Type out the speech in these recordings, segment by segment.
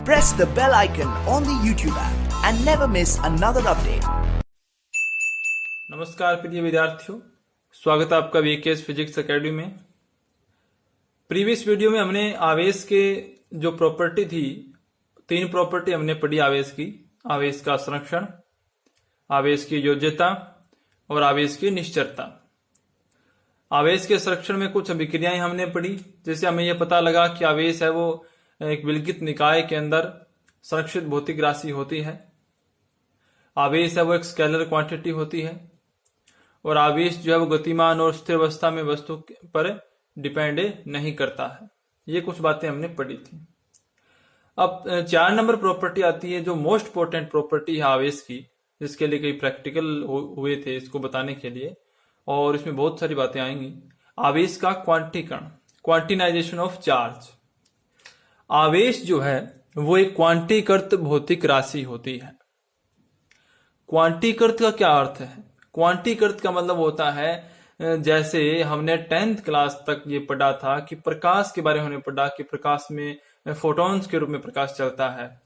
press the bell icon on the YouTube app and never miss another update. नमस्कार प्रिय विद्यार्थियों, स्वागत है आपका वीकेएस फिजिक्स एकेडमी में। प्रीवियस वीडियो में हमने आवेश के जो प्रॉपर्टी थी, तीन प्रॉपर्टी हमने पढ़ी आवेश की। आवेश का संरक्षण, आवेश की योज्यता और आवेश की निश्चरता। आवेश के संरक्षण में कुछ अभिक्रियाएं हमने पढ़ी, जैसे हमें यह पता लगा कि आवेश है वो एक विलगित निकाय के अंदर संरक्षित भौतिक राशि होती है। आवेश है वो एक स्केलर क्वांटिटी होती है और आवेश जो है वो गतिमान और स्थिर अवस्था में वस्तु पर डिपेंड नहीं करता है। ये कुछ बातें हमने पढ़ी थी। अब 4 नंबर प्रॉपर्टी आती है जो मोस्ट इंपोर्टेंट प्रॉपर्टी है आवेश की, जिसके लिए कई प्रैक्टिकल हुए थे इसको बताने के लिए, और इसमें बहुत सारी बातें आएंगी। आवेश का क्वांटीकरण, क्वांटिनाइजेशन ऑफ चार्ज। आवेश जो है वो एक क्वांटीकृत भौतिक राशि होती है। क्वांटीकृत का क्या अर्थ है? क्वांटीकृत का मतलब होता है, जैसे हमने 10th क्लास तक ये पढ़ा था कि प्रकाश के बारे में हमने पढ़ा कि प्रकाश में फोटॉन्स के रूप में प्रकाश चलता है।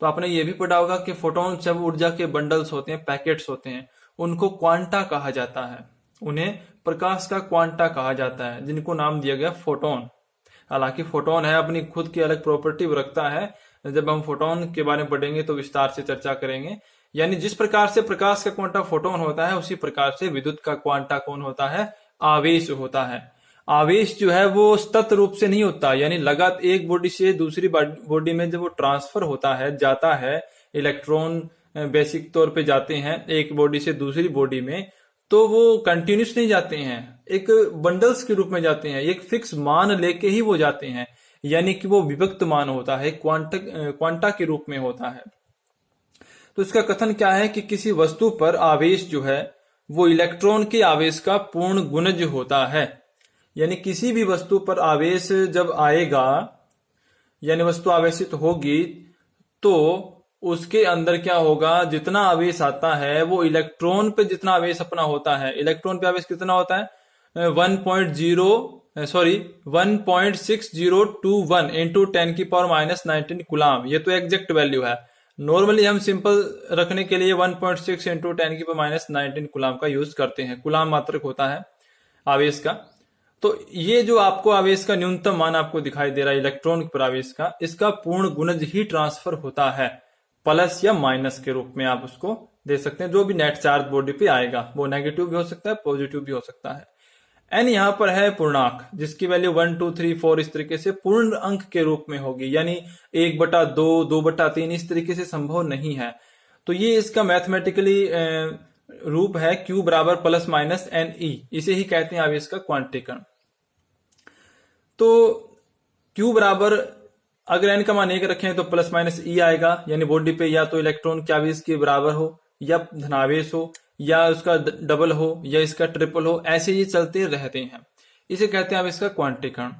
तो आपने ये भी पढ़ा होगा कि फोटॉन्स जब ऊर्जा के बंडल्स होते हैं, पैकेट्स होते हैं, उनको क्वांटा कहा जाता है। उन्हें प्रकाश का क्वांटा कहा जाता है, जिनको नाम दिया गया फोटोन। हालांकि फोटोन है अपनी खुद की अलग प्रॉपर्टी रखता है। जब हम फोटोन के बारे में पढ़ेंगे तो विस्तार से चर्चा करेंगे। यानी जिस प्रकार से प्रकाश का क्वांटा फोटोन होता है, उसी प्रकार से विद्युत का क्वांटा कौन होता है? आवेश होता है। आवेश जो है वो सतत रूप से नहीं होता, यानी लगातार एक बॉडी से दूसरी बॉडी में जब वो ट्रांसफर होता है, जाता है, इलेक्ट्रॉन बेसिक तौर पे जाते हैं एक बॉडी से दूसरी बॉडी में, तो वो कंटिन्यूस नहीं जाते हैं, एक बंडल्स के रूप में जाते हैं, एक फिक्स मान लेके ही वो जाते हैं। यानी कि वो विभक्त मान होता है, क्वांटा के रूप में होता है। तो इसका कथन क्या है कि किसी वस्तु पर आवेश जो है वो इलेक्ट्रॉन के आवेश का पूर्ण गुणज होता है। यानी किसी भी वस्तु पर आवेश जब आएगा, यानी वस्तु आवेशित होगी, तो उसके अंदर क्या होगा, जितना आवेश आता है वो इलेक्ट्रॉन पे जितना आवेश अपना होता है। इलेक्ट्रॉन पे आवेश कितना होता है? 1.6021 इंटू 10⁻⁻19 कूलाम। ये तो एग्जैक्ट वैल्यू है। नॉर्मली हम सिंपल रखने के लिए 1.6 इंटू 10⁻⁻19 कूलाम का यूज करते हैं। कूलाम मात्रक होता है आवेश का। तो ये जो आपको आवेश का न्यूनतम मान आपको दिखाई दे रहा है इलेक्ट्रॉन पर आवेश का, इसका पूर्ण गुणज ही ट्रांसफर होता है, प्लस या माइनस के रूप में आप उसको दे सकते हैं। जो भी नेट चार्ज बॉडी पे आएगा वो नेगेटिव भी हो सकता है, पॉजिटिव भी हो सकता है। एन यहां पर है पूर्णांक, जिसकी वैल्यू 1, 2, 3, 4 इस तरीके से पूर्ण अंक के रूप में होगी। यानी 1/2, 2/3 इस तरीके से संभव नहीं है। तो ये इसका मैथमेटिकली रूप है Q बराबर प्लस माइनस NE। इसे ही कहते हैं आवेश का क्वांटीकरण। तो Q बराबर, अगर n का मान 1 रखें तो प्लस माइनस E आएगा। यानी बॉडी पे या तो इलेक्ट्रॉन के आवेश के बराबर हो, या धनावेश हो, या उसका डबल हो, या इसका ट्रिपल हो, ऐसे ही चलते रहते हैं। इसे कहते हैं आवेश का क्वांटीकरण।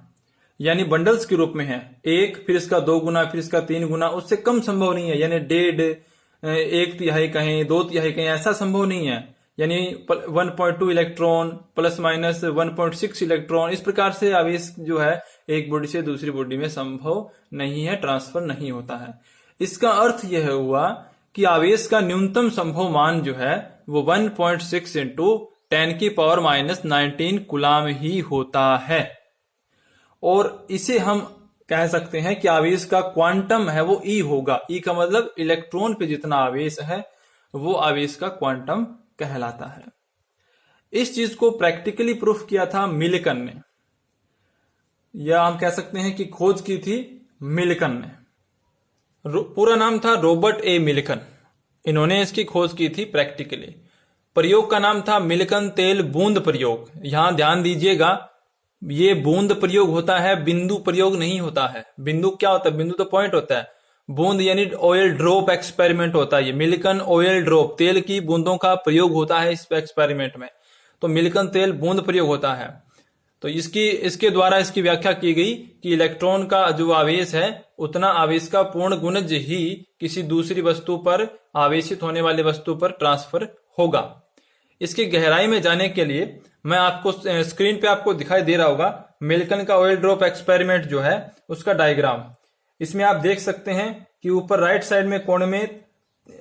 यानी बंडल्स के रूप में है, 1 फिर इसका 2 गुना फिर इसका 3 गुना, उससे कम संभव नहीं है। यानी 1.5, 1/3 कहें, 2/3 कहें, ऐसा संभव नहीं है। यानी 1.2 इलेक्ट्रॉन प्लस माइनस 1.6 इलेक्ट्रॉन, इस प्रकार से आवेश जो है एक बॉडी से दूसरी बॉडी में संभव नहीं है, ट्रांसफर नहीं होता है। इसका अर्थ यह हुआ कि आवेश का न्यूनतम संभव मान जो है वो 1.6 इंटू 10⁻⁻19 कूलाम ही होता है। और इसे हम कह सकते हैं कि आवेश का क्वांटम है वो E होगा। E का मतलब इलेक्ट्रॉन पे जितना आवेश है वो आवेश का क्वांटम कहलाता है। इस चीज को प्रैक्टिकली प्रूफ किया था मिल्कन ने, या हम कह सकते हैं कि खोज की थी मिल्कन ने। पूरा नाम था रॉबर्ट ए मिल्कन। इन्होंने इसकी खोज की थी प्रैक्टिकली। प्रयोग का नाम था मिल्कन तेल बूंद प्रयोग। यहां ध्यान दीजिएगा, ये बूंद प्रयोग होता है, बिंदु प्रयोग नहीं होता है। बिंदु क्या होता है? बिंदु तो पॉइंट होता है। बूंद यानी ऑयल ड्रॉप एक्सपेरिमेंट होता है। ये मिल्कन ऑयल ड्रॉप, तेल की बूंदों का प्रयोग होता है इस एक्सपेरिमेंट में। तो मिल्कन तेल बूंद प्रयोग होता है। तो इसके द्वारा इसकी व्याख्या की गई कि इलेक्ट्रॉन का जो आवेश है उतना आवेश का पूर्ण गुणज ही किसी दूसरी वस्तु पर, आवेशित होने वाली वस्तु पर ट्रांसफर होगा। इसकी गहराई में जाने के लिए मैं आपको स्क्रीन पे आपको दिखाई दे रहा होगा मिल्कन का ऑयल ड्रॉप एक्सपेरिमेंट जो है उसका डायग्राम। इसमें आप देख सकते हैं कि ऊपर राइट साइड में कोने में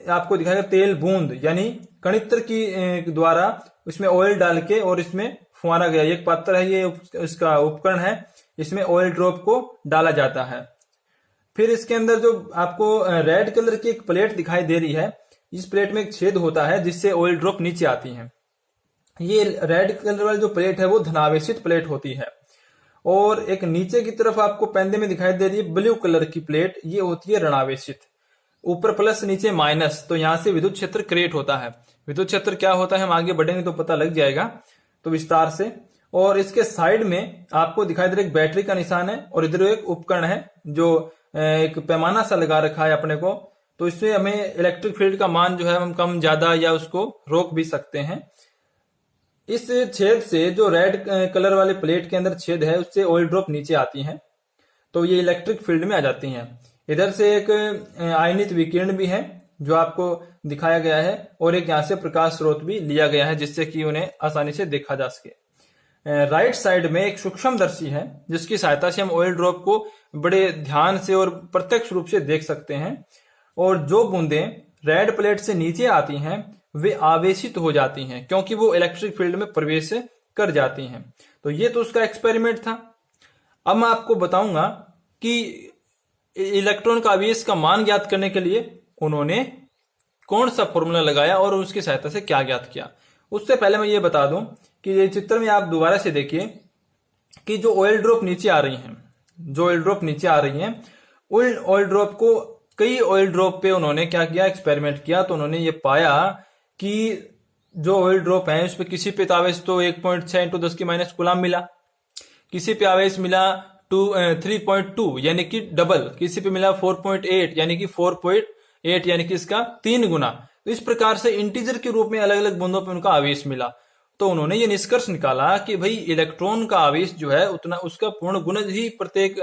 आपको दिखाएगा तेल बूंद, यानी कणित्र की द्वारा इसमें ऑयल डाल के और इसमें फुआरा गया। एक पात्र है, ये इसका उपकरण है, इसमें ऑयल ड्रॉप को डाला जाता है। फिर इसके अंदर जो आपको रेड कलर की एक प्लेट दिखाई दे रही है, इस प्लेट में एक छेद होता है जिससे ऑयल ड्रॉप नीचे आती है। ये रेड कलर वाली जो प्लेट है वो धनावेशित प्लेट होती है। और एक नीचे की तरफ आपको पेंदे में दिखाई दे रही है ब्लू कलर की प्लेट, ये होती है ऋणावेशित। ऊपर प्लस नीचे माइनस, तो यहां से विद्युत क्षेत्र क्रिएट होता है। विद्युत क्षेत्र क्या होता है हम आगे बढ़ेंगे तो पता लग जाएगा तो विस्तार से। और इसके साइड में आपको दिखाई दे रहा है एक बैटरी का निशान है और इधर एक उपकरण है जो एक पैमाना सा लगा रखा है अपने को, तो इससे हमें इलेक्ट्रिक फील्ड का मान जो है हम कम ज्यादा या उसको रोक भी सकते हैं। इस छेद से जो रेड कलर वाले प्लेट के अंदर छेद है उससे ऑयल ड्रॉप नीचे आती हैं, तो ये इलेक्ट्रिक फील्ड में आ जाती हैं। इधर से एक आयनित विकिरण भी है जो आपको दिखाया गया है और एक यहाँ से प्रकाश स्रोत भी लिया गया है जिससे कि उन्हें आसानी से देखा जा सके। राइट साइड में एक सूक्ष्मदर्शी है जिसकी सहायता से हम ऑयल ड्रॉप को बड़े ध्यान से और प्रत्यक्ष रूप से देख सकते हैं। और जो बूंदें रेड प्लेट से नीचे आती हैं वे आवेशित हो जाती हैं क्योंकि वो इलेक्ट्रिक फील्ड में प्रवेश कर जाती हैं। तो ये तो उसका एक्सपेरिमेंट था। अब मैं आपको बताऊंगा कि इलेक्ट्रॉन का आवेश का मान ज्ञात करने के लिए उन्होंने कौन सा फॉर्मूला लगाया और उसकी सहायता से क्या ज्ञात किया। उससे पहले मैं ये बता दूं कि ये चित्र में आप दोबारा से देखिए कि जो ऑयल ड्रॉप नीचे आ रही हैं, जो ऑयल ड्रॉप नीचे आ रही हैं, उन ऑयल ड्रॉप को कई ऑयल ड्रॉप पे उन्होंने क्या किया, एक्सपेरिमेंट किया। तो उन्होंने ये पाया कि जो ऑयल ड्रॉप है उस पर किसी पे आवेश तो 1.6 × 10⁻⁻⁻ कूलम मिला, किसी पे आवेश मिला 3.2 यानी कि डबल, किसी पे मिला 4.8 यानी कि 4.8 यानी कि इसका 3 गुना। तो इस प्रकार से इंटीजर के रूप में अलग अलग बूंदों पे उनका आवेश मिला। तो उन्होंने ये निष्कर्ष निकाला कि भाई इलेक्ट्रॉन का आवेश जो है उतना उसका पूर्ण गुणज ही प्रत्येक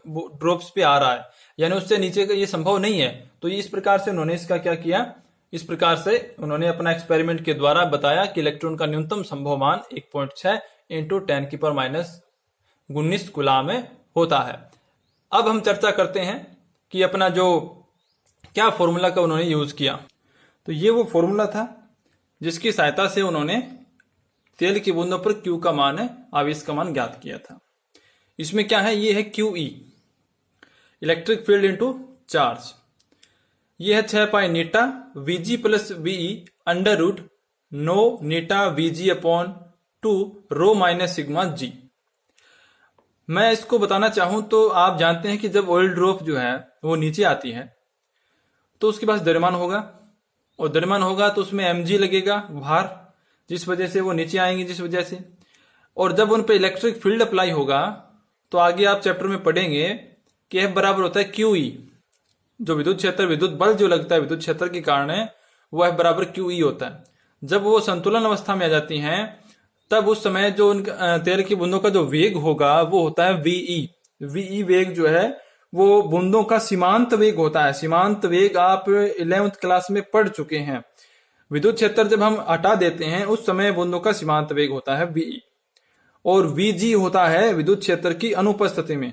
ड्रॉप्स पे आ रहा है, यानी उससे नीचे का ये संभव नहीं है। तो इस प्रकार से उन्होंने इसका क्या किया, इस प्रकार से उन्होंने अपना एक्सपेरिमेंट के द्वारा बताया कि इलेक्ट्रॉन का न्यूनतम संभव मान 1.6 × 10⁻⁻19 कूलम में होता है। अब हम चर्चा करते हैं कि अपना जो क्या फॉर्मूला का उन्होंने यूज किया। तो ये वो फॉर्मूला था जिसकी सहायता से उन्होंने तेल की बूंदों पर Q का मान है, आवेश का मान ज्ञात किया था। इसमें क्या है, ये है QE, electric field into charge. ये है 6 पाई नीटा VG + VE √9 नीटा VG/2 ρ - σg। मैं इसको बताना चाहूं तो आप जानते हैं कि जब ऑयल ड्रॉप जो है वो नीचे आती है तो उसके पास द्रव्यमान होगा, और द्रव्यमान होगा तो उसमें mg लगेगा भार, जिस वजह से वो नीचे आएंगे, जिस वजह से। और जब उन पे इलेक्ट्रिक फील्ड अप्लाई होगा तो आगे आप चैप्टर में पढ़ेंगे कि F बराबर होता है QE, जो विद्युत क्षेत्र, विद्युत बल जो लगता है विद्युत क्षेत्र के कारण है वो F बराबर QE होता है। जब वो संतुलन अवस्था में आ जाती हैं तब उस समय जो उनका तेल की बूंदों का जो वेग होगा वो होता है VE। VE वेग जो है वो बूंदों का सीमांत वेग होता है। सीमांत वेग आप 11th क्लास में पढ़ चुके हैं। विद्युत क्षेत्र जब हम हटा देते हैं उस समय बूंदों का सीमांत वेग होता है VE, और VG होता है विद्युत क्षेत्र की अनुपस्थिति में,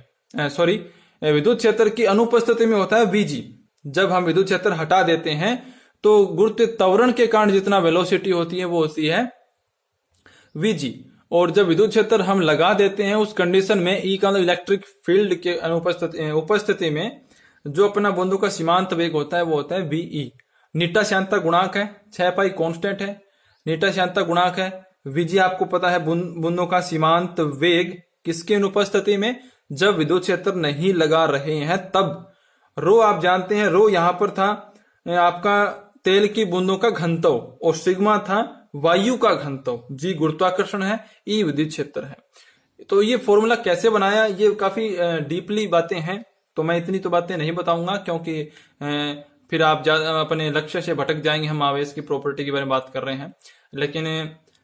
विद्युत क्षेत्र की अनुपस्थिति में होता है VG। जब हम विद्युत क्षेत्र हटा देते हैं तो गुरुत्व त्वरण के कारण जितना वेलोसिटी होती है वो होती है VG, और जब विद्युत क्षेत्र हम लगा देते हैं उस कंडीशन में E का इलेक्ट्रिक फील्ड के उपस्थिति में जो अपना बूंदों का सीमांत वेग होता है वो होता है VE। नीटा श्यानता गुणांक है, 6 पाई कांस्टेंट है, नीटा श्यानता गुणांक है। VG आपको पता है बूंदों का सीमांत वेग किसके अनुपस्थिति में, जब विद्युत क्षेत्र नहीं लगा रहे हैं तब। रो आप जानते हैं, रो यहां पर था आपका तेल की बूंदों का घनत्व, और सिग्मा था वायु का घनत्व, जी गुरुत्वाकर्षण है, ई विद्युत क्षेत्र है। तो ये फॉर्मूला कैसे बनाया, ये काफी डीपली बातें हैं, तो मैं इतनी तो बातें नहीं बताऊंगा क्योंकि फिर आप अपने लक्ष्य से भटक जाएंगे। हम आवेश की प्रॉपर्टी के बारे में बात कर रहे हैं, लेकिन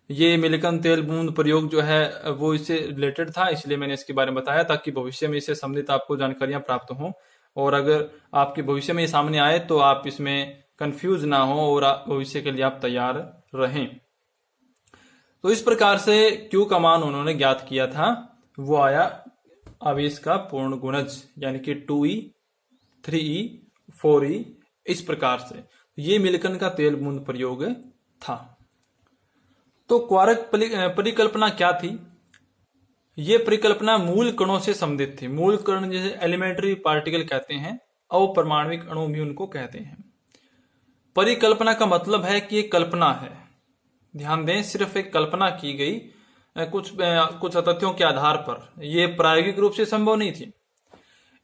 ये मिलिकन तेल बूंद प्रयोग जो है वो इससे रिलेटेड था, इसलिए मैंने इसके बारे में बताया ताकि भविष्य में इससे संबंधित आपको जानकारियां प्राप्त हों, और अगर आपके भविष्य में ये सामने आए तो आप इसमें कंफ्यूज ना हो और भविष्य के लिए आप तैयार रहें। तो इस प्रकार से Q का मान उन्होंने ज्ञात किया था, वो आया आवेश का पूर्ण गुणज यानी कि 2E 3E4E, इस प्रकार से ये मिल्टन का तेल बूंद प्रयोग था। तो क्वार्क परिकल्पना क्या थी? ये परिकल्पना मूल कणों से संबंधित थी। मूल कण जैसे एलिमेंट्री पार्टिकल कहते हैं, अपरमाणविक अणु भी उनको कहते हैं। परिकल्पना का मतलब है कि ये कल्पना है, ध्यान दें, सिर्फ एक कल्पना की गई कुछ तथ्यों के आधार पर, यह प्रायोगिक रूप से संभव नहीं थी।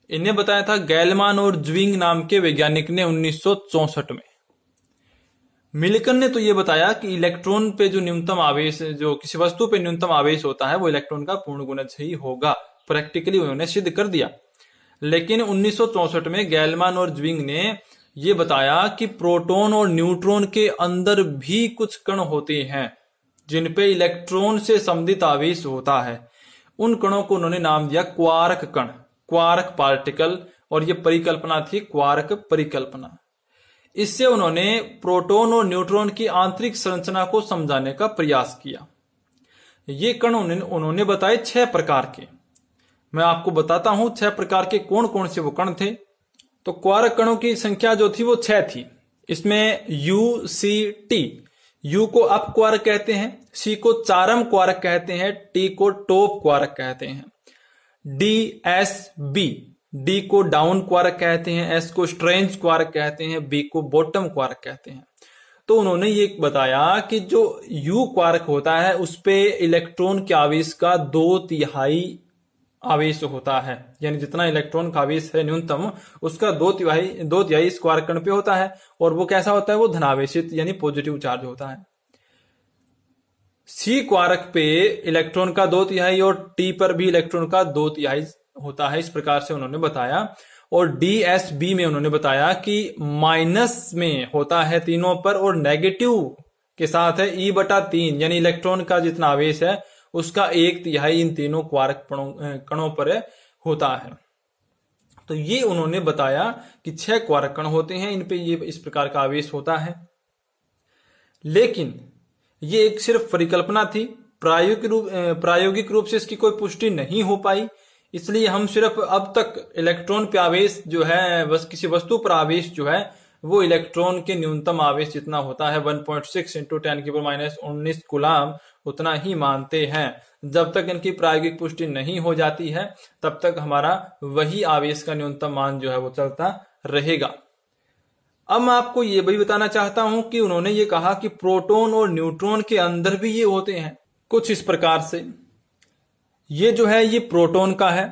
इन्हें बताया था गैलमान और ज्विंग नाम के वैज्ञानिक ने 1964 में। मिल्टन ने तो यह बताया कि इलेक्ट्रॉन पे जो न्यूनतम आवेश, जो किसी वस्तु पे न्यूनतम आवेश होता है वो इलेक्ट्रॉन का पूर्ण गुणज ही होगा। प्रैक्टिकली उन्होंने सिद्ध कर दिया। लेकिन 1964 में गैलमान और ज्विंग ने यह बताया कि प्रोटॉन और न्यूट्रॉन के अंदर भी कुछ कण होते हैं जिन पे इलेक्ट्रॉन से संबंधित आवेश होता है। उन कणों को उन्होंने नाम दिया क्वार्क कण, क्वार्क पार्टिकल, और यह परिकल्पना थी क्वार्क परिकल्पना। इससे उन्होंने प्रोटॉन और न्यूट्रॉन की आंतरिक संरचना को समझाने का प्रयास किया। ये कण उन्होंने बताए 6 प्रकार के। मैं आपको बताता हूं 6 प्रकार के कौन कौन से वो कण थे। तो क्वार्क कणों की संख्या जो थी वो 6 थी। इसमें U, C, T, U को अप क्वार्क कहते हैं, C को चारम क्वार्क कहते हैं, T को टॉप क्वार्क कहते हैं, D, S, B, D को डाउन क्वार्क कहते हैं, S को स्ट्रेंज क्वार्क कहते हैं, B को बॉटम क्वार्क कहते हैं। तो उन्होंने ये बताया कि जो U क्वार्क होता है उस पे इलेक्ट्रॉन के आवेश का 2/3 आवेश होता है, यानी जितना इलेक्ट्रॉन का आवेश है न्यूनतम उसका 2/3 इस क्वार्क कण पे होता है। और वो कैसा होता है? वो धनावेशित यानी पॉजिटिव चार्ज होता है। C क्वार्क पे इलेक्ट्रॉन का 2/3 और T पर भी इलेक्ट्रॉन का 2/3 होता है, इस प्रकार से उन्होंने बताया। और DSB में उन्होंने बताया कि माइनस में होता है तीनों पर और नेगेटिव के साथ है E/3, यानी इलेक्ट्रॉन का जितना आवेश है उसका 1/3 इन तीनों क्वार्क कणों पर होता है। तो ये उन्होंने बताया कि 6 क्वार्क कण होते हैं, इन पे ये इस प्रकार का आवेश होता है। लेकिन ये एक सिर्फ परिकल्पना थी, प्रायोगिक रूप से इसकी कोई पुष्टि नहीं हो पाई। इसलिए हम सिर्फ अब तक इलेक्ट्रॉन पे आवेश जो है, बस किसी वस्तु पर आवेश जो है वो इलेक्ट्रॉन के न्यूनतम आवेश जितना होता है 1.6 × 10⁻⁹ कूलाम, उतना ही मानते हैं। जब तक इनकी प्रायोगिक पुष्टि नहीं हो जाती है तब तक हमारा वही आवेश का न्यूनतम मान जो है वो चलता रहेगा। अब मैं आपको ये भी बताना चाहता हूं कि उन्होंने ये कहा कि प्रोटॉन और न्यूट्रॉन के अंदर भी ये होते हैं कुछ इस प्रकार से। ये जो है ये प्रोटॉन का है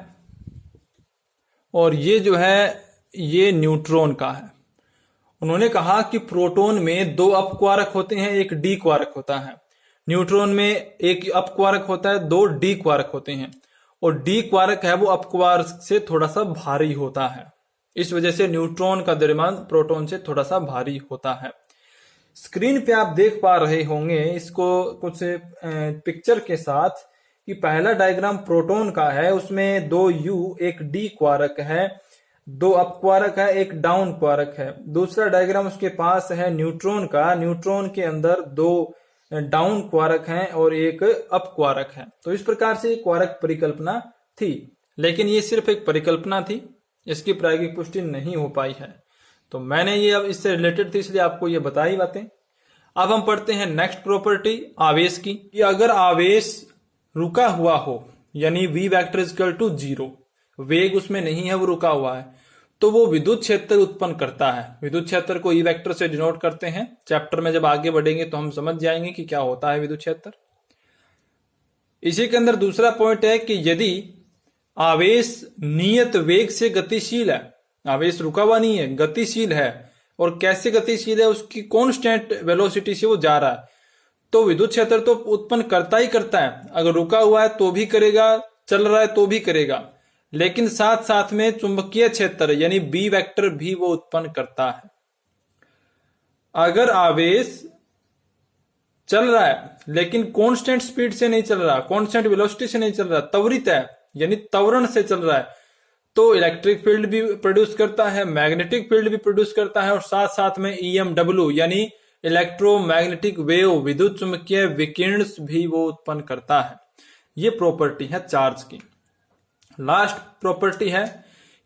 और ये जो है ये न्यूट्रॉन का है। उन्होंने कहा कि प्रोटॉन में 2 अप क्वार्क होते हैं, एक डी क्वार्क होता है। न्यूट्रॉन में एक अप क्वार्क होता है, 2 डी क्वार्क होते हैं। और डी क्वार्क है वो अप क्वार्क से थोड़ा सा भारी होता है, इस वजह से न्यूट्रॉन का द्रव्यमान प्रोटॉन से थोड़ा सा भारी होता है। स्क्रीन पे आप देख पा रहे होंगे इसको कुछ पिक्चर के साथ कि पहला डायग्राम प्रोटॉन का है, उसमें 2 U, एक डी क्वार्क है, 2 अप क्वार्क है, एक डाउन क्वार्क है। दूसरा डायग्राम उसके पास है न्यूट्रॉन का, न्यूट्रॉन के अंदर 2 डाउन क्वार्क हैं और एक अप क्वार्क है। तो इस प्रकार से क्वार्क परिकल्पना थी, लेकिन ये सिर्फ एक परिकल्पना थी, इसकी प्रायोगिक पुष्टि नहीं हो पाई है। तो मैंने ये अब इससे रिलेटेड थी इसलिए आपको ये बताई बातें। अब हम पढ़ते हैं नेक्स्ट प्रॉपर्टी आवेश की, कि अगर आवेश रुका हुआ हो यानी V वेक्टर इक्वल टू 0, वेग उसमें नहीं है, वो रुका हुआ है, तो वो विद्युत क्षेत्र उत्पन्न करता है। विद्युत क्षेत्र को E वेक्टर से डिनोट करते हैं। चैप्टर में जब आगे बढ़ेंगे तो हम समझ जाएंगे कि क्या होता है विद्युत क्षेत्र। इसी के अंदर दूसरा पॉइंट है कि यदि आवेश नियत वेग से गतिशील है, आवेश रुका हुआ नहीं है, गतिशील है, और कैसे गतिशील है, उसकी कांस्टेंट वेलोसिटी से वो जा रहा है, तो विद्युत क्षेत्र तो उत्पन्न करता ही करता है। अगर रुका हुआ है तो भी करेगा, चल रहा है तो भी करेगा, लेकिन साथ साथ में चुंबकीय क्षेत्र यानी B वेक्टर भी वो उत्पन्न करता है। अगर आवेश चल रहा है लेकिन कांस्टेंट स्पीड से नहीं चल रहा, कांस्टेंट वेलोसिटी से नहीं चल रहा, त्वरित है यानी त्वरण से चल रहा है, तो इलेक्ट्रिक फील्ड भी प्रोड्यूस करता है, मैग्नेटिक फील्ड भी प्रोड्यूस करता है, और साथ साथ में EMW यानी इलेक्ट्रोमैग्नेटिक वेव, विद्युत चुंबकीय विकिरण भी वो उत्पन्न करता है। ये प्रॉपर्टी है चार्ज की। लास्ट प्रॉपर्टी है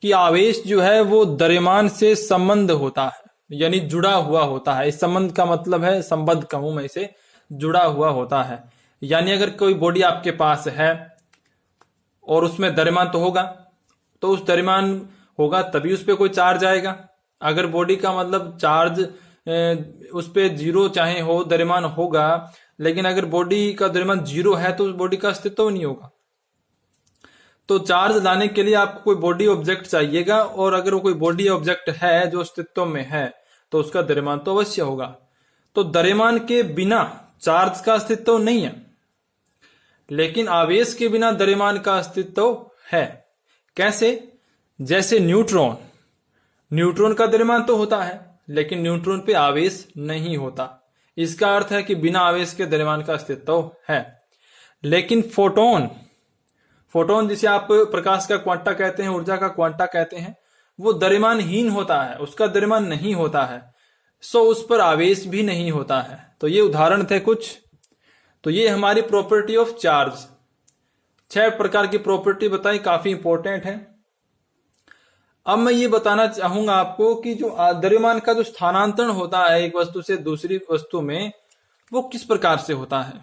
कि आवेश जो है वो द्रव्यमान से संबंध होता है, यानी जुड़ा हुआ होता है। इस संबंध का मतलब है, संबंध कहूं मैं इसे, जुड़ा हुआ होता है। यानी अगर कोई बॉडी आपके पास है और उसमें द्रव्यमान तो होगा, तो उस द्रव्यमान होगा तभी उस पर कोई चार्ज आएगा। अगर बॉडी का मतलब चार्ज उस पर जीरो चाहे हो, द्रव्यमान होगा, लेकिन अगर बॉडी का द्रव्यमान जीरो है तो उस बॉडी का अस्तित्व नहीं होगा। तो चार्ज लाने के लिए आपको कोई बॉडी ऑब्जेक्ट चाहिएगा, और अगर वो कोई बॉडी ऑब्जेक्ट है जो अस्तित्व में है तो उसका द्रव्यमान तो अवश्य होगा। तो द्रव्यमान के बिना चार्ज का अस्तित्व नहीं है, लेकिन आवेश के बिना द्रव्यमान का अस्तित्व है। कैसे? जैसे न्यूट्रॉन का द्रव्यमान तो होता है, लेकिन न्यूट्रॉन पे आवेश नहीं होता। इसका अर्थ है कि बिना आवेश के द्रव्यमान का अस्तित्व है। लेकिन फोटोन जिसे आप प्रकाश का क्वांटा कहते हैं, ऊर्जा का क्वांटा कहते हैं, वो द्रव्यमानहीन होता है, उसका द्रव्यमान नहीं होता है, सो उस पर आवेश भी नहीं होता है। तो ये उदाहरण थे कुछ। तो ये हमारी प्रॉपर्टी ऑफ चार्ज, 6 प्रकार की प्रॉपर्टी बताई, काफी इंपॉर्टेंट है। अब मैं ये बताना चाहूंगा आपको कि जो द्रव्यमान का जो स्थानांतरण होता है एक वस्तु से दूसरी वस्तु में, वो किस प्रकार से होता है।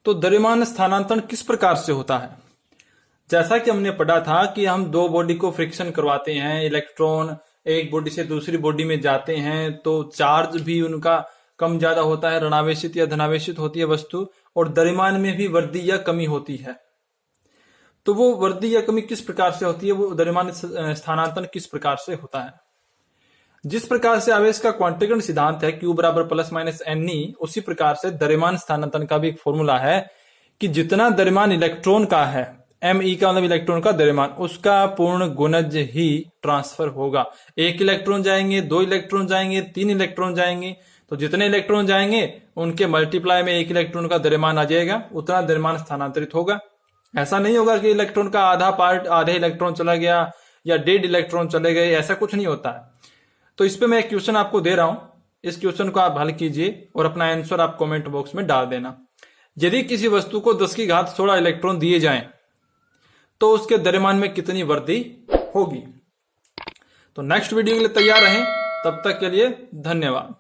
तो द्रव्यमान स्थानांतरण किस प्रकार से होता है? जैसा कि हमने पढ़ा था कि हम दो बॉडी को फ्रिक्शन करवाते हैं, इलेक्ट्रॉन एक बॉडी से दूसरी बॉडी में जाते हैं, तो चार्ज भी उनका कम ज्यादा होता है, ऋणावेशित या धनावेशित होती है वस्तु, और द्रव्यमान में भी वृद्धि या कमी होती है। तो वो वृद्धि या कमी किस प्रकार से होती है, वो द्रव्यमान स्थानांतरण किस प्रकार से होता है। जिस प्रकार से आवेश का क्वांटीकरण सिद्धांत है Q बराबर प्लस माइनस NE, उसी प्रकार से द्रव्यमान स्थानांतरण का भी एक फॉर्मूला है कि जितना द्रव्यमान इलेक्ट्रॉन का है, Me का मतलब इलेक्ट्रॉन का द्रव्यमान, उसका पूर्ण गुणज ही ट्रांसफर होगा। 1 इलेक्ट्रॉन जाएंगे, 2 इलेक्ट्रॉन जाएंगे, 3 इलेक्ट्रॉन जाएंगे, तो जितने इलेक्ट्रॉन जाएंगे उनके मल्टीप्लाई में 1 इलेक्ट्रॉन का द्रव्यमान आ जाएगा, उतना द्रव्यमान स्थानांतरित होगा। ऐसा नहीं होगा कि इलेक्ट्रॉन का आधा पार्ट, आधे इलेक्ट्रॉन चला गया या 1.5 इलेक्ट्रॉन चले गए, ऐसा कुछ नहीं होता है। तो इस पे मैं एक क्वेश्चन आपको दे रहा हूं, इस क्वेश्चन को आप हल कीजिए और अपना आंसर आप कमेंट बॉक्स में डाल देना। यदि किसी वस्तु को 10 की घात 16 इलेक्ट्रॉन दिए जाएं तो उसके द्रव्यमान में कितनी वृद्धि होगी। तो नेक्स्ट वीडियो के लिए तैयार रहें, तब तक के लिए धन्यवाद।